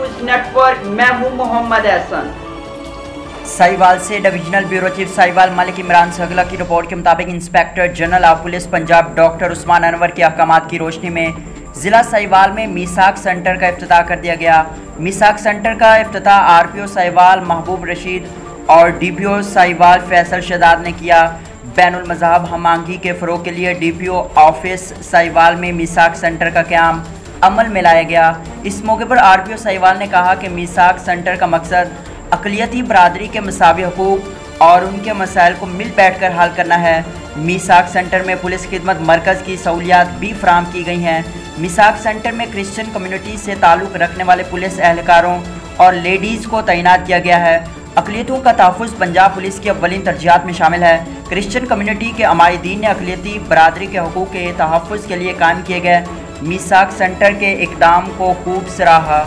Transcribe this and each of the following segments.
News network, मैं हूं मोहम्मद एहसन। साहिवाल से divisional bureau chief Sahiwal Malik Imran Sahgala की रिपोर्ट के मुताबिक inspector general of police Punjab doctor Usman Anwar के अहकामात की रोशनी में ज़िला साहिवाल में मीसाक सेंटर का इफ्तिताह कर दिया गया। मीसाक सेंटर का इफ्तिताह आरपीओ साहिवाल महबूब रशीद और डीपीओ साहिवाल फैसल शहजाद ने किया। बैनुल मज़हब हमआहंगी के फ़रोग़ के लिए डीपीओ ऑफिस साहिवाल में मीसाक सेंटर का क़याम अमल में लाया गया। इस मौके पर आरपीओ साहिवाल ने कहा कि मीसाक सेंटर का मकसद अक़लियती बरादरी के मसावी हकूक़ और उनके मसाइल को मिल बैठ कर हल करना है। मीसाक सेंटर में पुलिस खिदमत मरकज़ की सहूलियात भी फराहम की गई हैं। मीसाक सेंटर में क्रिश्चियन कम्युनिटी से ताल्लुक़ रखने वाले पुलिस एहलकारों और लेडीज़ को तैनात किया गया है। अक़लियतों का तहफ़्फ़ुज़ पंजाब पुलिस की अव्वलीन तरजीहात में शामिल है। क्रिश्चियन कम्युनिटी के अमायदीन ने अक़लियती बरादरी के हकूक़ के तहफ़्फ़ुज़ के लिए कायम किए गए मीसाक सेंटर के इक़दाम को खूब सराहा।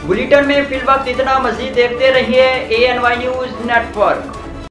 बुलेटिन में फिल वक्त इतना। मज़ीद देखते रहिए ANY न्यूज़ नेटवर्क।